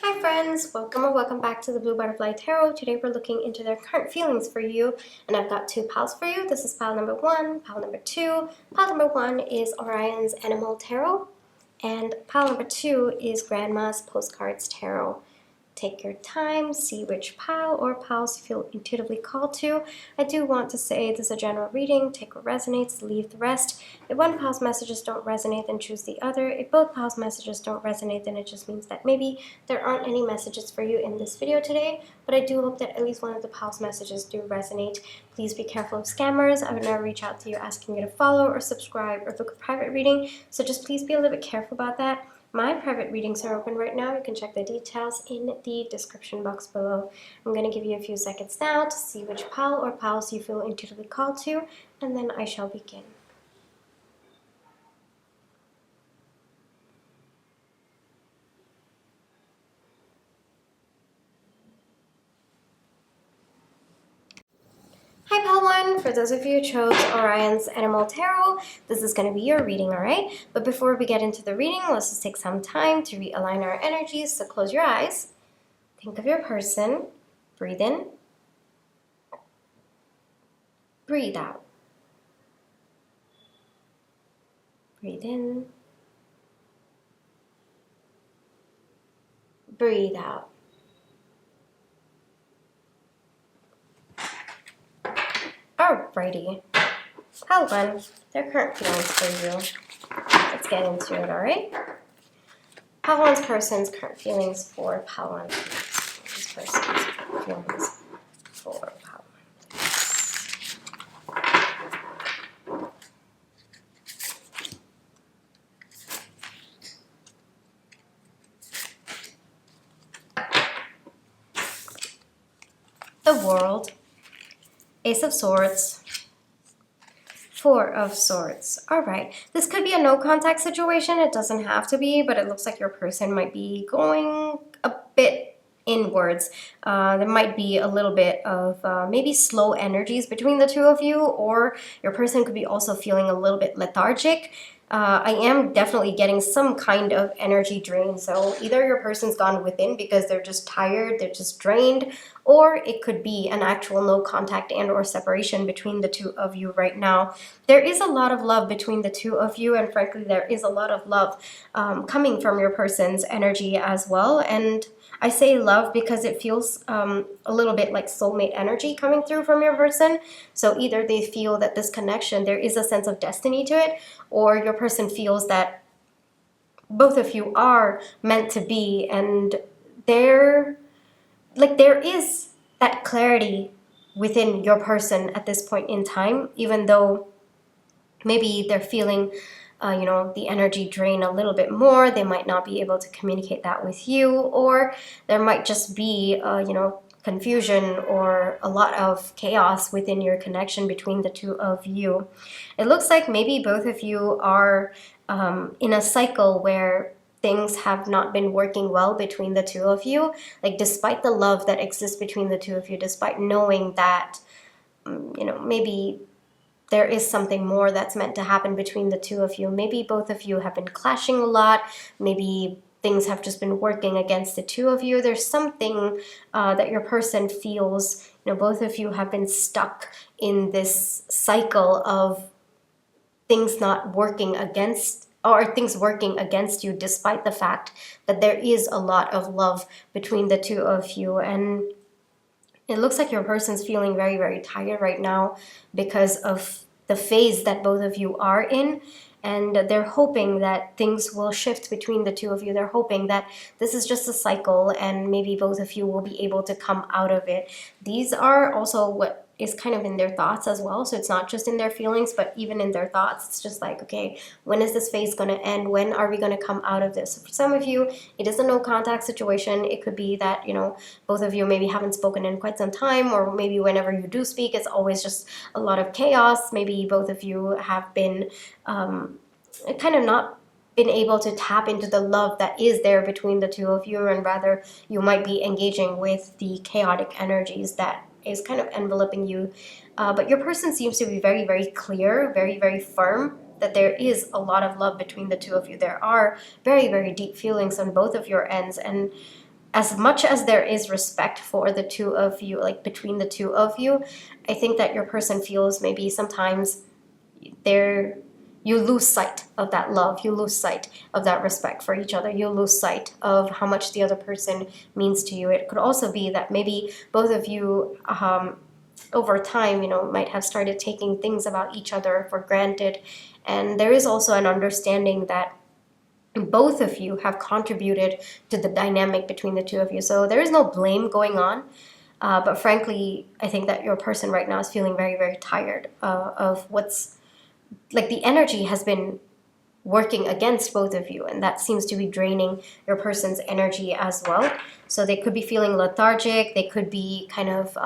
Hi friends, welcome or welcome back to the Blue Butterfly Tarot. Today we're looking into their current feelings for you, and I've got two piles for you. This is pile number one, pile number two. Pile number one is Orion's Animal Tarot, and pile number two is Grandma's Postcards Tarot. Take your time, see which pile or piles you feel intuitively called to. I do want to say this is a general reading. Take what resonates, leave the rest. If one pile's messages don't resonate, then choose the other. If both piles' messages don't resonate, then it just means that maybe there aren't any messages for you in this video today, but I do hope that at least one of the pile's messages do resonate. Please be careful of scammers. I would never reach out to you asking you to follow or subscribe or book a private reading, so just please be a little bit careful about that. My private readings are open right now. You can check the details in the description box below. I'm going to give you a few seconds now to see which pile or piles you feel intuitively called to, and then I shall begin. Hi Pile 1, for those of you who chose Orion's Animal Tarot, this is going to be your reading, alright? But before we get into the reading, let's just take some time to realign our energies. So close your eyes, think of your person, breathe in, breathe out. Breathe in, breathe out. Alrighty, Pile 1, their current feelings for you. Let's get into it, alright? Pile 1's person's current feelings for Pile 1. This person's current feelings for Pile 1. The World, Ace of Swords, Four of Swords. All right, this could be a no contact situation. It doesn't have to be, but it looks like your person might be going a bit inwards. There might be a little bit of maybe slow energies between the two of you, or your person could be also feeling a little bit lethargic. I am definitely getting some kind of energy drain. So either your person's gone within because they're just tired, they're just drained, or it could be an actual no contact and or separation between the two of you right now. There is a lot of love between the two of you, and frankly, there is a lot of love coming from your person's energy as well. And I say love because it feels a little bit like soulmate energy coming through from your person. So either they feel that this connection, there is a sense of destiny to it, or your person feels that both of you are meant to be, and there is that clarity within your person at this point in time, even though maybe they're feeling the energy drain a little bit more. They might not be able to communicate that with you, or there might just be confusion or a lot of chaos within your connection between the two of you. It looks like maybe both of you are in a cycle where things have not been working well between the two of you. Like, despite the love that exists between the two of you, despite knowing that maybe there is something more that's meant to happen between the two of you. Maybe both of you have been clashing a lot. Maybe things have just been working against the two of you. There's something that your person feels, both of you have been stuck in this cycle of things not working against, or things working against you, despite the fact that there is a lot of love between the two of you. And it looks like your person's feeling very, very tired right now because of the phase that both of you are in. And they're hoping that things will shift between the two of you. They're hoping that this is just a cycle and maybe both of you will be able to come out of it. These are also what is kind of in their thoughts as well. So it's not just in their feelings, but even in their thoughts. It's just like, okay, when is this phase going to end? When are we going to come out of this? For some of you, it is a no contact situation. It could be that, both of you maybe haven't spoken in quite some time, or maybe whenever you do speak, it's always just a lot of chaos. Maybe both of you have been kind of not been able to tap into the love that is there between the two of you, and rather you might be engaging with the chaotic energies that is kind of enveloping you. But your person seems to be very, very clear, very, very firm that there is a lot of love between the two of you. There are very, very deep feelings on both of your ends, and as much as there is respect for the two of you, like between the two of you, I think that your person feels maybe sometimes you lose sight of that love, you lose sight of that respect for each other, you lose sight of how much the other person means to you. It could also be that maybe both of you over time, might have started taking things about each other for granted. And there is also an understanding that both of you have contributed to the dynamic between the two of you. So there is no blame going on. But frankly, I think that your person right now is feeling very, very tired of what's like the energy has been working against both of you, and that seems to be draining your person's energy as well. So they could be feeling lethargic. They could be kind of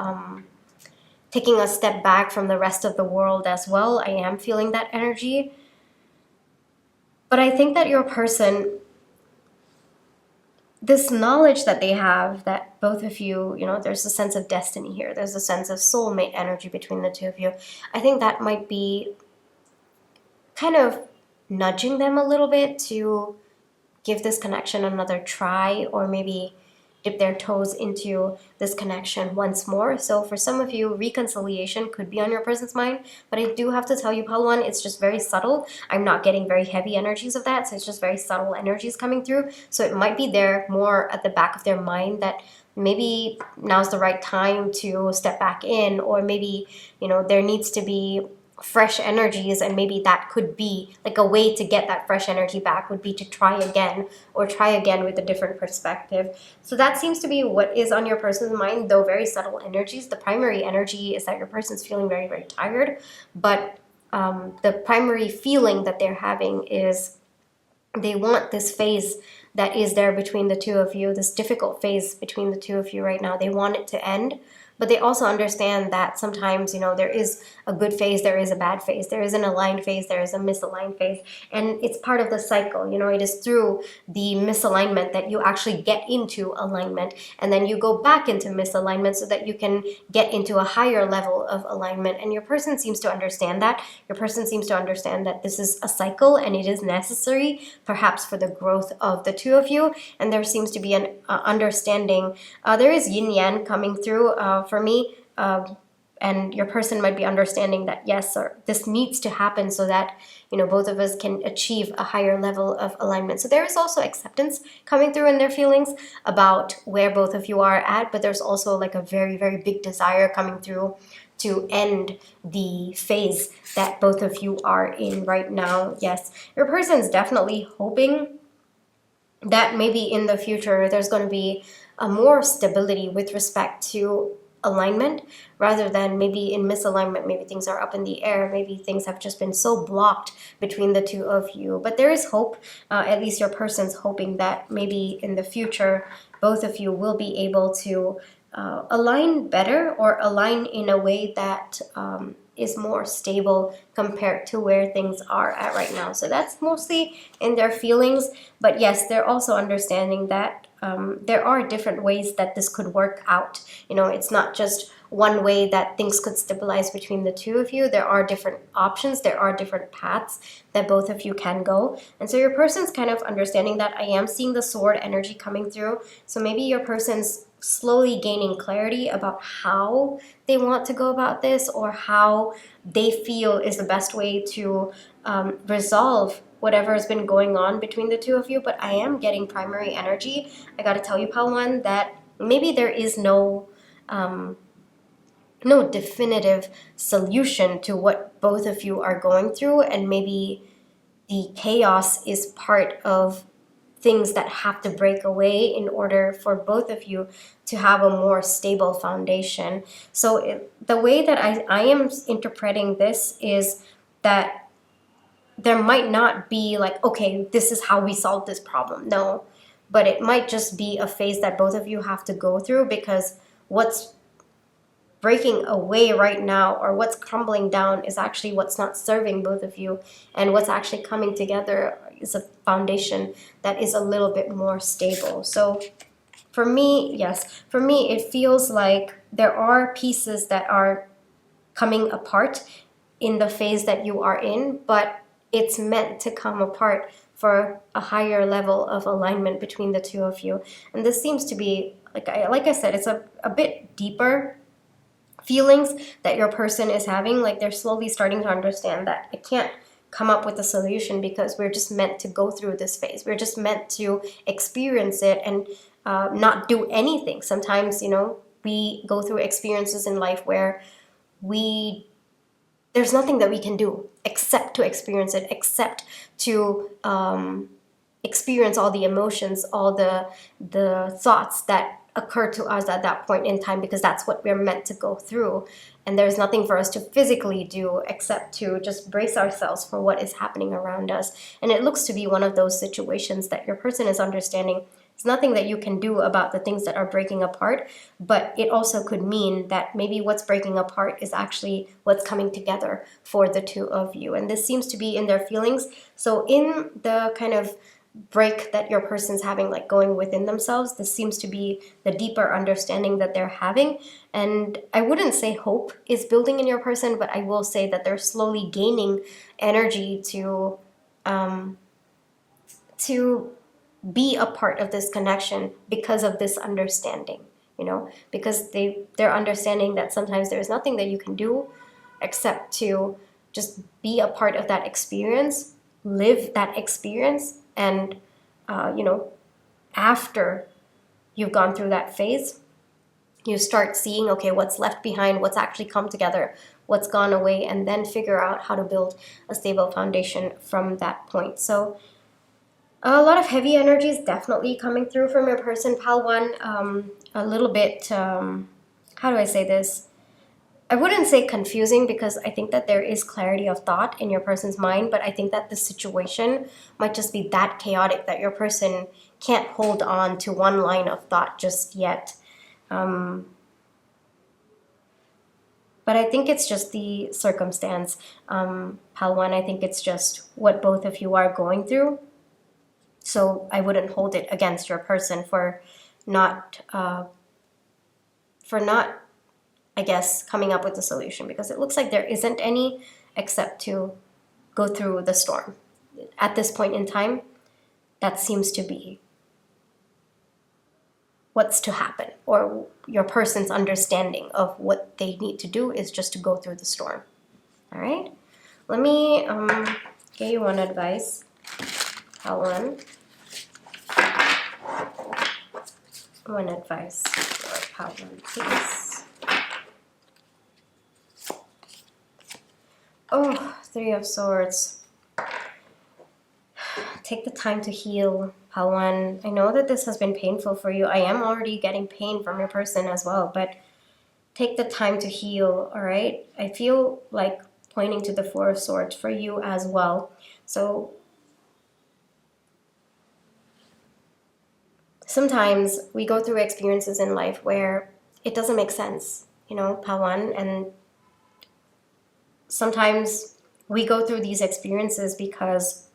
taking a step back from the rest of the world as well. I am feeling that energy. But I think that your person, this knowledge that they have, that both of you, there's a sense of destiny here. There's a sense of soulmate energy between the two of you. I think that might be kind of nudging them a little bit to give this connection another try, or maybe dip their toes into this connection once more. So for some of you, reconciliation could be on your person's mind, but I do have to tell you, Palwan, it's just very subtle. I'm not getting very heavy energies of that, so it's just very subtle energies coming through. So it might be there more at the back of their mind that maybe now's the right time to step back in, or maybe, there needs to be fresh energies, and maybe that could be like a way to get that fresh energy back would be to try again, or try again with a different perspective. So that seems to be what is on your person's mind, though very subtle energies. The primary energy is that your person's feeling very, very tired, but the primary feeling that they're having is they want this phase that is there between the two of you, this difficult phase between the two of you right now. They want it to end. But they also understand that sometimes, there is a good phase, there is a bad phase, there is an aligned phase, there is a misaligned phase. And it's part of the cycle. It is through the misalignment that you actually get into alignment. And then you go back into misalignment so that you can get into a higher level of alignment. And your person seems to understand that. Your person seems to understand that this is a cycle and it is necessary, perhaps for the growth of the two of you. And there seems to be an understanding. There is yin-yang coming through for me, and your person might be understanding that yes, or this needs to happen so that both of us can achieve a higher level of alignment. So there is also acceptance coming through in their feelings about where both of you are at, but there's also like a very, very big desire coming through to end the phase that both of you are in right now. Yes, your person's definitely hoping that maybe in the future there's going to be a more stability with respect to alignment, rather than maybe in misalignment. Maybe things are up in the air, maybe things have just been so blocked between the two of you. But there is hope, at least your person's hoping that maybe in the future both of you will be able to align better, or align in a way that is more stable compared to where things are at right now. So that's mostly in their feelings. But yes, they're also understanding that there are different ways that this could work out. It's not just one way that things could stabilize between the two of you. There are different options. There are different paths that both of you can go. And so your person's kind of understanding that. I am seeing the sword energy coming through. So maybe your person's slowly gaining clarity about how they want to go about this, or how they feel is the best way to resolve whatever has been going on between the two of you. But I am getting primary energy. I got to tell you, Palwan, that maybe there is no definitive solution to what both of you are going through, and maybe the chaos is part of things that have to break away in order for both of you to have a more stable foundation. So the way that I am interpreting this is that there might not be like, okay, this is how we solve this problem. No, but it might just be a phase that both of you have to go through, because what's breaking away right now, or what's crumbling down, is actually what's not serving both of you, and what's actually coming together is a foundation that is a little bit more stable. So for me, yes, for me it feels like there are pieces that are coming apart in the phase that you are in, but it's meant to come apart for a higher level of alignment between the two of you. And this seems to be, like I said, it's a bit deeper feelings that your person is having. Like they're slowly starting to understand that I can't come up with a solution because we're just meant to go through this phase. We're just meant to experience it and not do anything. Sometimes, you know, we go through experiences in life where there's nothing that we can do except to experience it, except to experience all the emotions, all the thoughts that occur to us at that point in time, because that's what we're meant to go through. And there's nothing for us to physically do except to just brace ourselves for what is happening around us. And it looks to be one of those situations that your person is understanding. There's nothing that you can do about the things that are breaking apart, but it also could mean that maybe what's breaking apart is actually what's coming together for the two of you. And this seems to be in their feelings. So in the kind of break that your person's having, like going within themselves, this seems to be the deeper understanding that they're having. And I wouldn't say hope is building in your person, but I will say that they're slowly gaining energy to be a part of this connection because of this understanding, you know, because they're understanding that sometimes there's nothing that you can do except to just be a part of that experience, live that experience. And you know, after you've gone through that phase, you start seeing, okay, what's left behind, what's actually come together, what's gone away, and then figure out how to build a stable foundation from that point. So a lot of heavy energy is definitely coming through from your person, Pal 1. A little bit, how do I say this? I wouldn't say confusing, because I think that there is clarity of thought in your person's mind, but I think that the situation might just be that chaotic that your person can't hold on to one line of thought just yet. But I think it's just the circumstance, Pal 1. I think it's just what both of you are going through. So I wouldn't hold it against your person for not, I guess, coming up with a solution, because it looks like there isn't any except to go through the storm. At this point in time, that seems to be what's to happen, or your person's understanding of what they need to do is just to go through the storm. All right? Let me give you one advice. Helen. One advice for Helen, please. Oh, 3 of Swords. Take the time to heal, Pal 1. I know that this has been painful for you. I am already getting pain from your person as well, but take the time to heal, all right? I feel like pointing to the 4 of Swords for you as well. So sometimes we go through experiences in life where it doesn't make sense, you know, Pal 1, and sometimes we go through these experiences because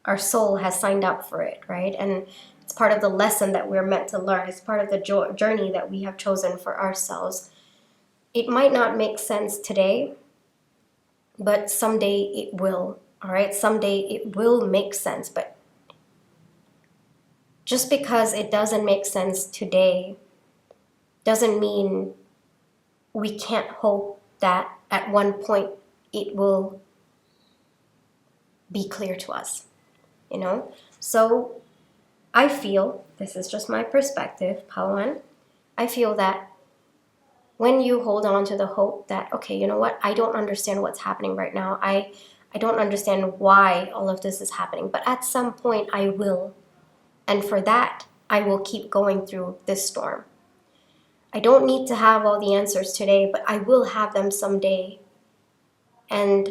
our soul has signed up for it, right? And it's part of the lesson that we're meant to learn. It's part of the journey that we have chosen for ourselves. It might not make sense today, but someday it will, all right? Someday it will make sense, but just because it doesn't make sense today doesn't mean we can't hope that at one point it will be clear to us, you know? So I feel, this is just my perspective, Pal 1, I feel that when you hold on to the hope that, okay, you know what, I don't understand what's happening right now. I don't understand why all of this is happening, but at some point I will. And for that, I will keep going through this storm. I don't need to have all the answers today, but I will have them someday. And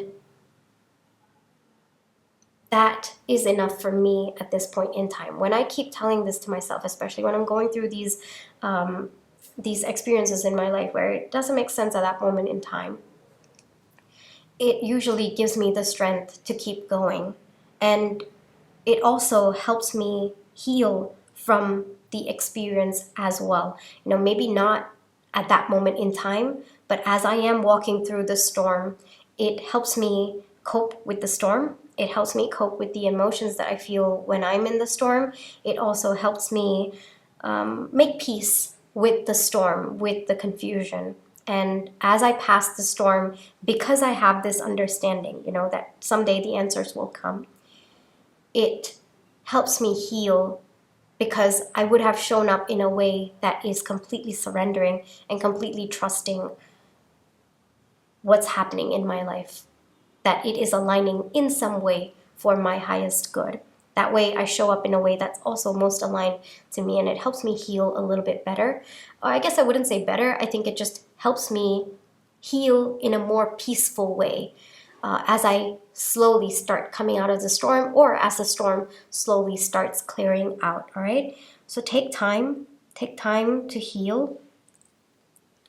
that is enough for me at this point in time. When I keep telling this to myself, especially when I'm going through these experiences in my life where it doesn't make sense at that moment in time, it usually gives me the strength to keep going. And it also helps me heal from the experience as well. You know, maybe not at that moment in time, but as I am walking through the storm, it helps me cope with the storm It helps me cope with the emotions that I feel when I'm in the storm. It also helps me make peace with the storm, with the confusion. And as I pass the storm, because I have this understanding, you know, that someday the answers will come, it helps me heal, because I would have shown up in a way that is completely surrendering and completely trusting what's happening in my life, that it is aligning in some way for my highest good. That way I show up in a way that's also most aligned to me, and it helps me heal a little bit better. I guess I wouldn't say better, I think it just helps me heal in a more peaceful way as I slowly start coming out of the storm, or as the storm slowly starts clearing out, all right? So take time to heal.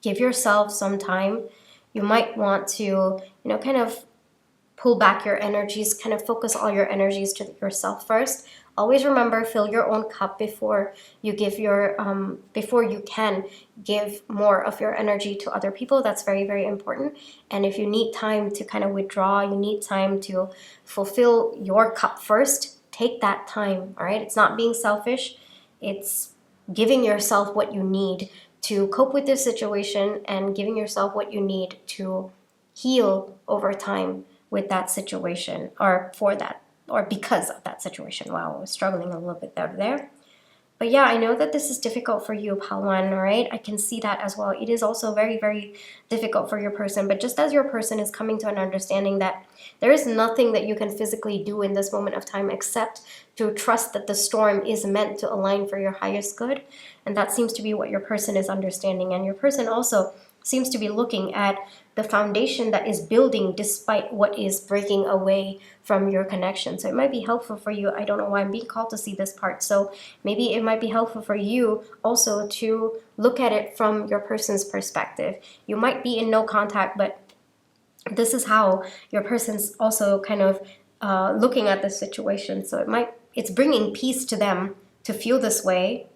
Give yourself some time. You might want to, you know, kind of pull back your energies, kind of focus all your energies to yourself first. Always remember, fill your own cup before you give your, before you can give more of your energy to other people. That's very, very important. And if you need time to kind of withdraw, you need time to fulfill your cup first, take that time, all right? It's not being selfish. It's giving yourself what you need to cope with this situation, and giving yourself what you need to heal over time with that situation, or for that, or because of that situation. Wow, I was struggling a little bit there. But yeah, I know that this is difficult for you, Palwan, all right? I can see that as well. It is also very, very difficult for your person. But just as your person is coming to an understanding that there is nothing that you can physically do in this moment of time except to trust that the storm is meant to align for your highest good. And that seems to be what your person is understanding. And your person also seems to be looking at the foundation that is building despite what is breaking away from your connection. So it might be helpful for you. I don't know why I'm being called to see this part. So maybe it might be helpful for you also to look at it from your person's perspective. You might be in no contact, but this is how your person's also kind of looking at the situation. So it's bringing peace to them to feel this way.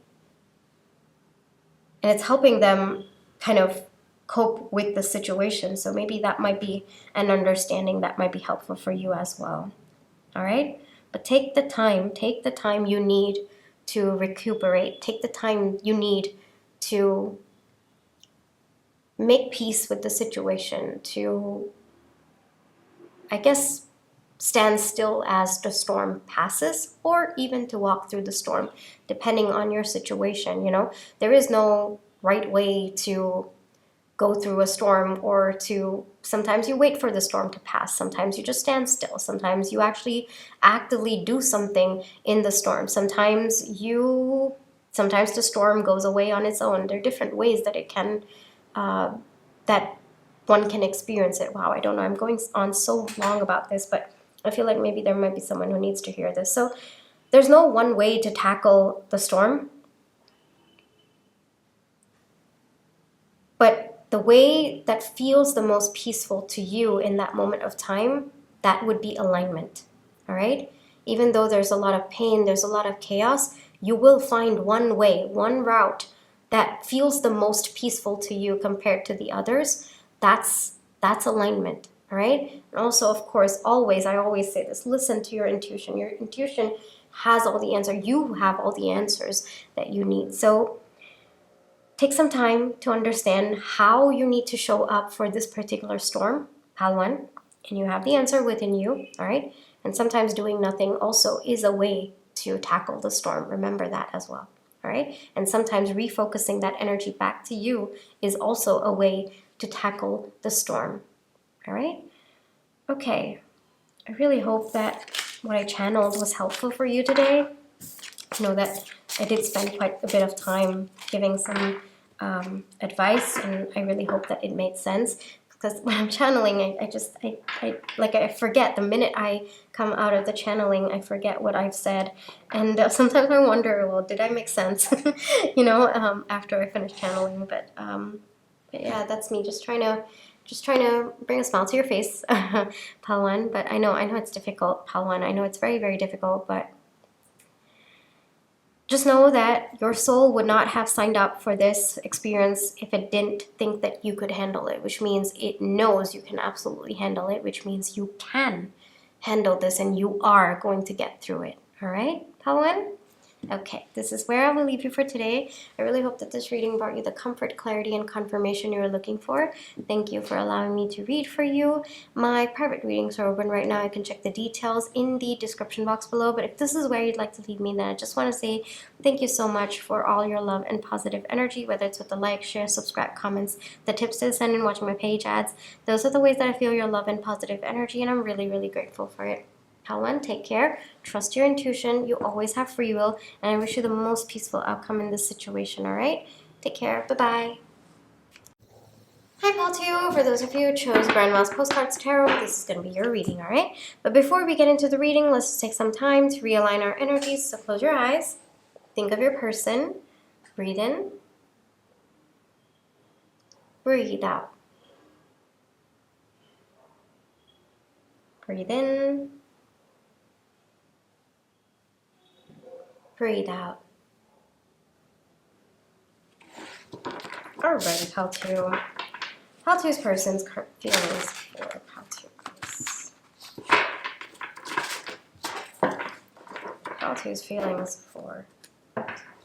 And it's helping them kind of cope with the situation. So maybe that might be an understanding that might be helpful for you as well. All right? But take the time you need to recuperate. Take the time you need to make peace with the situation, to, I guess, stand still as the storm passes, or even to walk through the storm, depending on your situation. You know, there is no right way to go through a storm, or to, sometimes you wait for the storm to pass, sometimes you just stand still, sometimes you actually actively do something in the storm, sometimes the storm goes away on its own. There are different ways that it can that one can experience it. Wow, I don't know, I'm going on so long about this, but I feel like maybe there might be someone who needs to hear this. So there's no one way to tackle the storm, but the way that feels the most peaceful to you in that moment of time, that would be alignment, all right? Even though there's a lot of pain, there's a lot of chaos, you will find one way, one route that feels the most peaceful to you compared to the others. That's alignment, all right? And also, of course, I always say this, listen to your intuition. Your intuition has all the answers. You have all the answers that you need. So take some time to understand how you need to show up for this particular storm, Palwan, and you have the answer within you, all right? And sometimes doing nothing also is a way to tackle the storm. Remember that as well, all right? And sometimes refocusing that energy back to you is also a way to tackle the storm, all right? Okay, I really hope that what I channeled was helpful for you today. I know that I did spend quite a bit of time giving some advice, and I really hope that it made sense, because when I'm channeling, I forget. The minute I come out of the channeling, I forget what I've said, and sometimes I wonder, well, did I make sense? You know, after I finish channeling. But yeah, that's me just trying to bring a smile to your face, Palwan. But I know it's difficult, Palwan. I know it's very, very difficult, but just know that your soul would not have signed up for this experience if it didn't think that you could handle it, which means it knows you can absolutely handle it, which means you can handle this, and you are going to get through it. All right, Helen? Okay, this is where I will leave you for today. I really hope that this reading brought you the comfort, clarity, and confirmation you were looking for. Thank you for allowing me to read for you. My private readings are open right now. You can check the details in the description box below. But if this is where you'd like to leave me, then I just want to say thank you so much for all your love and positive energy, whether it's with the like, share, subscribe, comments, the tips to send, and watching my page ads. Those are the ways that I feel your love and positive energy, and I'm really, really grateful for it. Helen, take care. Trust your intuition. You always have free will. And I wish you the most peaceful outcome in this situation, all right? Take care. Bye-bye. Hi, Pal 2. For those of you who chose Grandma's Postcards Tarot, this is going to be your reading, all right? But before we get into the reading, let's just take some time to realign our energies. So close your eyes. Think of your person. Breathe in. Breathe out. Breathe in. Breathe out. Alrighty, Pal 2. Pal 2's person's current feelings for Pal 2. Pal 2's feelings for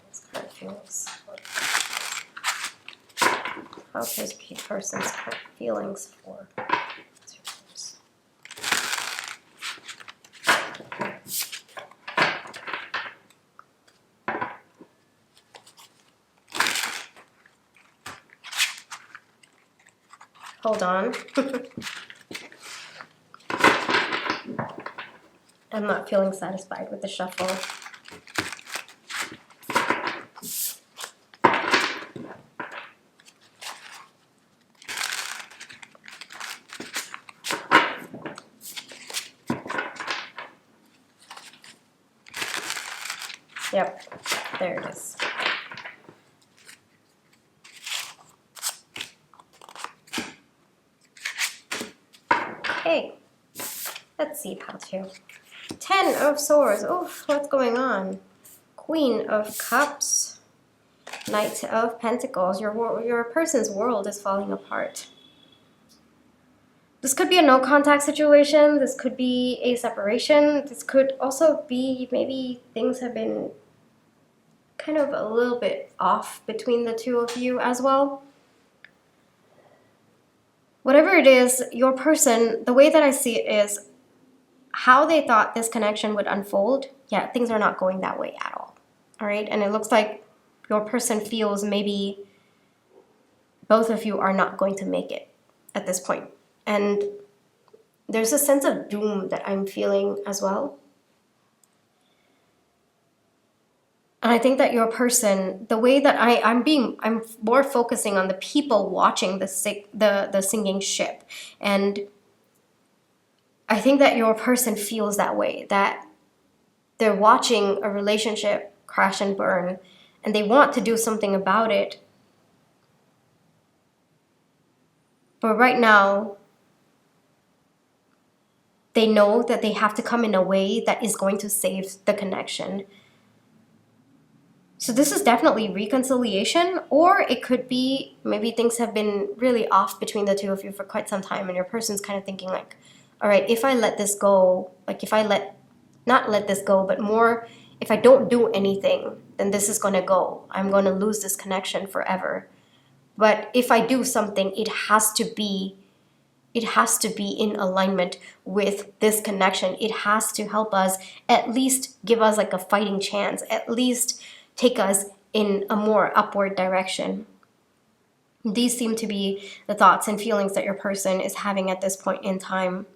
his current feelings for Pal 2's person's current feelings for Hold on. I'm not feeling satisfied with the shuffle. Yep, there it is. Okay, let's see, Pal 2. 10 of Swords. Oof, what's going on? Queen of Cups. Knight of Pentacles. Your person's world is falling apart. This could be a no contact situation. This could be a separation. This could also be maybe things have been kind of a little bit off between the two of you as well. Whatever it is, your person, the way that I see it is how they thought this connection would unfold. Yeah, things are not going that way at all. All right, and it looks like your person feels maybe both of you are not going to make it at this point. And there's a sense of doom that I'm feeling as well. And I think that your person, the way that I'm more focusing on the people watching the sinking ship. And I think that your person feels that way, that they're watching a relationship crash and burn, and they want to do something about it. But right now, they know that they have to come in a way that is going to save the connection. So this is definitely reconciliation, or it could be maybe things have been really off between the two of you for quite some time, and your person's kind of thinking like, all right, if I let this go, like if I not let this go, but more, if I don't do anything, then this is going to go. I'm going to lose this connection forever. But if I do something, it has to be in alignment with this connection. It has to help us, at least give us like a fighting chance, at least take us in a more upward direction. These seem to be the thoughts and feelings that your person is having at this point in time.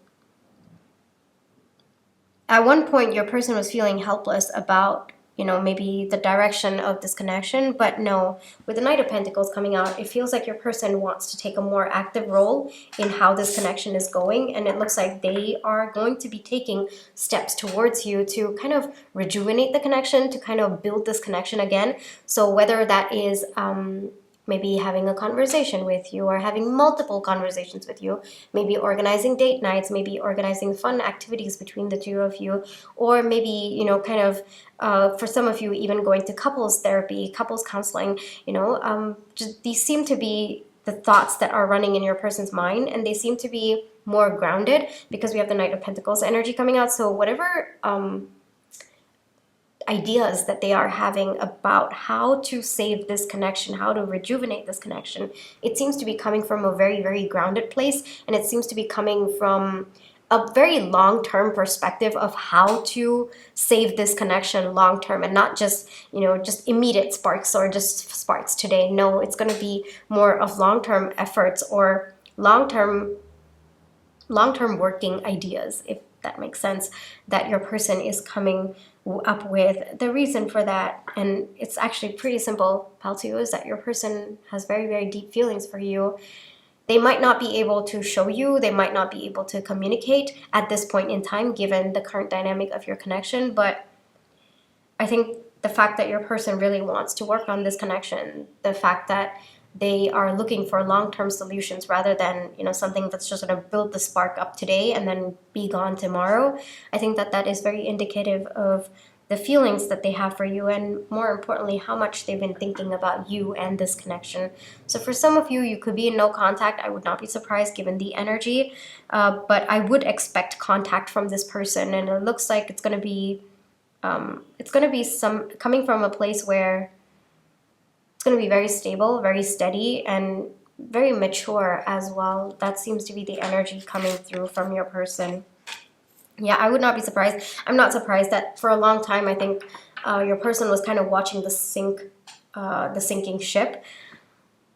At one point, your person was feeling helpless about, maybe the direction of this connection, but no, with the Knight of Pentacles coming out, it feels like your person wants to take a more active role in how this connection is going, and it looks like they are going to be taking steps towards you to kind of rejuvenate the connection, to kind of build this connection again. So whether that is maybe having a conversation with you, or having multiple conversations with you, maybe organizing date nights, maybe organizing fun activities between the two of you, or maybe, for some of you, even going to couples therapy, couples counseling, these seem to be the thoughts that are running in your person's mind, and they seem to be more grounded because we have the Knight of Pentacles energy coming out. So whatever ideas that they are having about how to save this connection, how to rejuvenate this connection, it seems to be coming from a very, very grounded place, and it seems to be coming from a very long-term perspective of how to save this connection long-term, and not just, you know, just immediate sparks or just sparks today. No, it's going to be more of long-term efforts or long-term working ideas, if that makes sense, that your person is coming up with. The reason for that, and it's actually pretty simple, pal 2, is that your person has very, very deep feelings for you. They might not be able to show you, they might not be able to communicate at this point in time given the current dynamic of your connection, but I think the fact that your person really wants to work on this connection, the fact that they are looking for long-term solutions rather than, you know, something that's just going to build the spark up today and then be gone tomorrow, I think that that is very indicative of the feelings that they have for you, and more importantly, how much they've been thinking about you and this connection. So for some of you, you could be in no contact. I would not be surprised given the energy, but I would expect contact from this person, and it looks like it's going to be some coming from a place where it's going to be very stable, very steady, and very mature as well. That seems to be the energy coming through from your person. Yeah, I would not be surprised. I'm not surprised that for a long time, I think your person was kind of watching the sinking ship,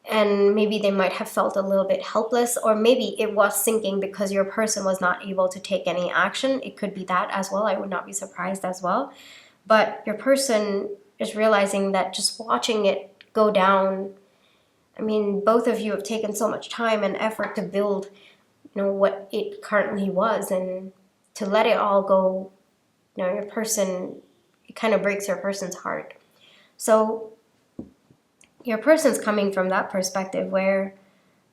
and maybe they might have felt a little bit helpless, or maybe it was sinking because your person was not able to take any action. It could be that as well. I would not be surprised as well. But your person is realizing that just watching it go down, I mean, both of you have taken so much time and effort to build, you know, what it currently was, and to let it all go, you know, your person, it kind of breaks your person's heart. So your person's coming from that perspective where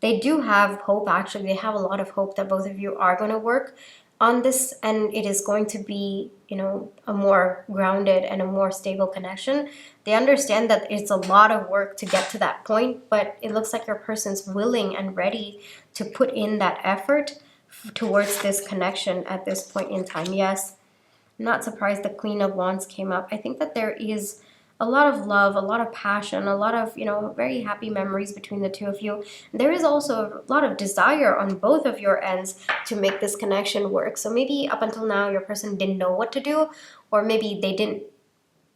they do have hope. Actually, they have a lot of hope that both of you are going to work on this, and it is going to be, you know, a more grounded and a more stable connection. They understand that it's a lot of work to get to that point, but it looks like your person's willing and ready to put in that effort towards this connection at this point in time. Yes, I'm not surprised the Queen of Wands came up. I think that there is a lot of love, a lot of passion, a lot of, you know, very happy memories between the two of you. There is also a lot of desire on both of your ends to make this connection work. So maybe up until now your person didn't know what to do, or maybe they didn't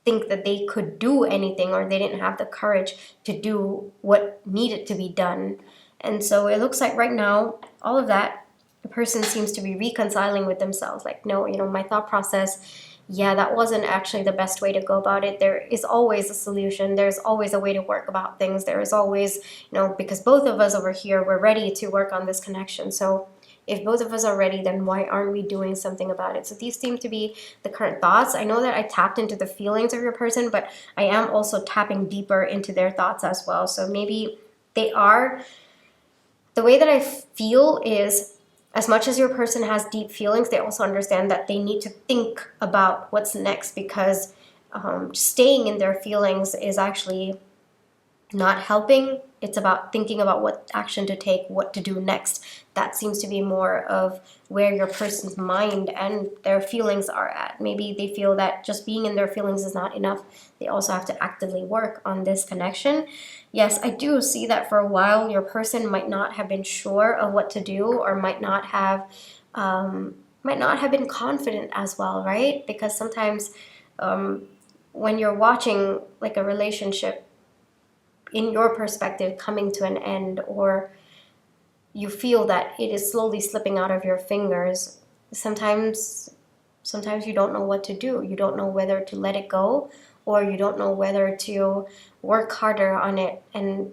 think that they could do anything, or they didn't have the courage to do what needed to be done. And so it looks like right now, all of that, the person seems to be reconciling with themselves. Like, no, you know, my thought process, yeah, that wasn't actually the best way to go about it. There is always a solution. There's always a way to work about things. There is always, you know, because both of us over here, we're ready to work on this connection. So if both of us are ready, then why aren't we doing something about it? So these seem to be the current thoughts. I know that I tapped into the feelings of your person, but I am also tapping deeper into their thoughts as well. So maybe they are, the way that I feel is, as much as your person has deep feelings, they also understand that they need to think about what's next, because staying in their feelings is actually not helping. It's about thinking about what action to take, what to do next. That seems to be more of where your person's mind and their feelings are at. Maybe they feel that just being in their feelings is not enough. They also have to actively work on this connection. Yes, I do see that for a while your person might not have been sure of what to do, or might not have been confident as well, right? Because sometimes when you're watching like a relationship in your perspective coming to an end, or you feel that it is slowly slipping out of your fingers, sometimes you don't know what to do. You don't know whether to let it go, or you don't know whether to work harder on it. And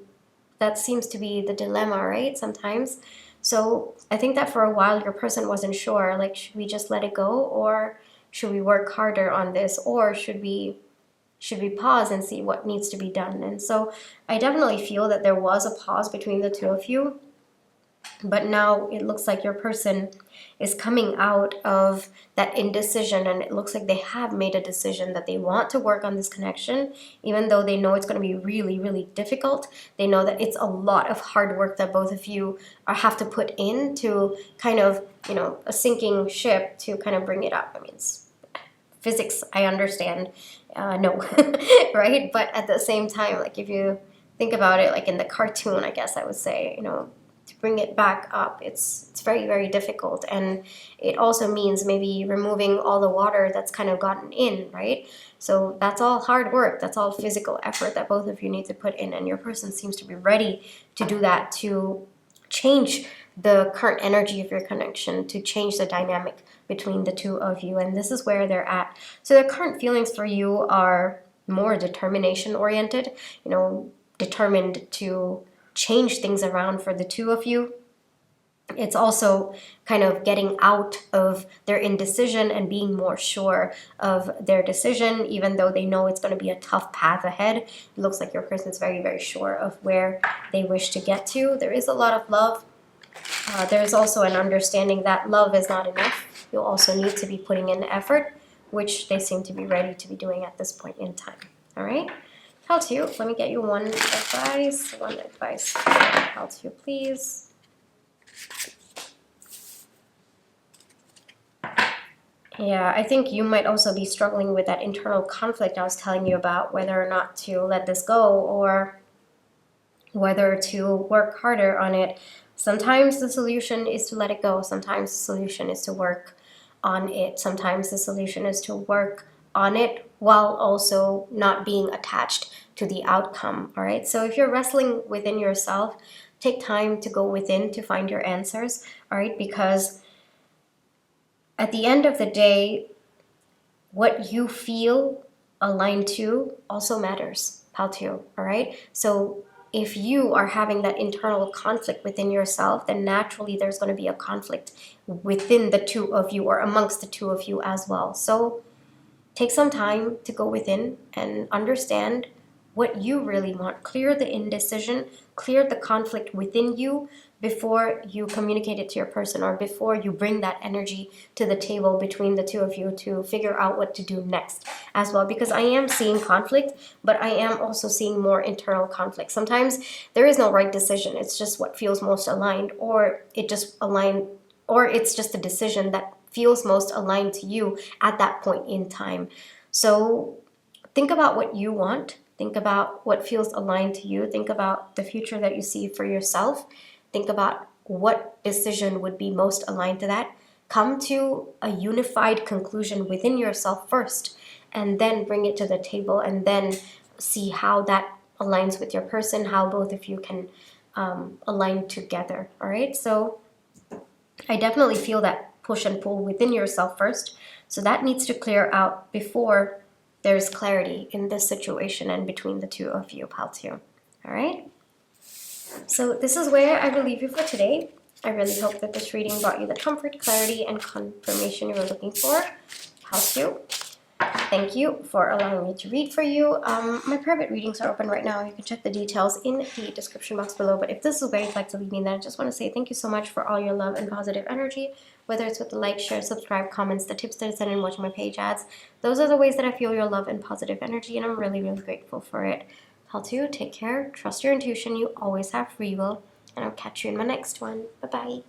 that seems to be the dilemma, right? Sometimes. So I think that for a while your person wasn't sure, like, should we just let it go, or should we work harder on this, or should we pause and see what needs to be done? And so I definitely feel that there was a pause between the two of you. But now it looks like your person is coming out of that indecision, and it looks like they have made a decision that they want to work on this connection, even though they know it's going to be really, really difficult. They know that it's a lot of hard work that both of you have to put in to kind of, you know, a sinking ship to kind of bring it up. I mean, it's physics, I understand. No, right? But at the same time, like if you think about it, like in the cartoon, I guess I would say, you know, to bring it back up, it's very, very difficult. And it also means maybe removing all the water that's kind of gotten in, right? So that's all hard work. That's all physical effort that both of you need to put in. And your person seems to be ready to do that, to change the current energy of your connection, to change the dynamic between the two of you. And this is where they're at. So the current feelings for you are more determination oriented, you know, determined to change things around for the two of you. It's also kind of getting out of their indecision and being more sure of their decision, even though they know it's going to be a tough path ahead. It looks like your person is very, very sure of where they wish to get to. There is a lot of love. There's also an understanding that love is not enough. You'll also need to be putting in effort, which they seem to be ready to be doing at this point in time. All right? How to you? Let me get you one advice. One advice. How to you, please? Yeah, I think you might also be struggling with that internal conflict I was telling you about, whether or not to let this go or whether to work harder on it. Sometimes the solution is to let it go. Sometimes the solution is to work on it. Sometimes the solution is to work on it while also not being attached to the outcome, all right? So if you're wrestling within yourself, take time to go within to find your answers, all right? Because at the end of the day, what you feel aligned to also matters, pal too, all right? So if you are having that internal conflict within yourself, then naturally there's going to be a conflict within the two of you or amongst the two of you as well. So take some time to go within and understand what you really want. Clear the indecision, clear the conflict within you before you communicate it to your person, or before you bring that energy to the table between the two of you to figure out what to do next as well. Because I am seeing conflict, but I am also seeing more internal conflict. Sometimes there is no right decision. It's just what feels most aligned, or it just aligned, or it's just a decision that feels most aligned to you at that point in time. So think about what you want. Think about what feels aligned to you. Think about the future that you see for yourself. Think about what decision would be most aligned to that. Come to a unified conclusion within yourself first, and then bring it to the table, and then see how that aligns with your person, how both of you can align together. All right, so I definitely feel that push and pull within yourself first. So that needs to clear out before there's clarity in this situation and between the two of you, pal too. All right? So this is where I will leave you for today. I really hope that this reading brought you the comfort, clarity, and confirmation you were looking for. Pal too. Thank you for allowing me to read for you. My private readings are open right now. You can check the details in the description box below. But if this is where you'd like to leave me, then I just want to say thank you so much for all your love and positive energy, whether it's with the like, share, subscribe, comments, the tips that I send, and watching my page ads. Those are the ways that I feel your love and positive energy, and I'm really, really grateful for it. Pal too, take care, trust your intuition, you always have free will, and I'll catch you in my next one. Bye-bye.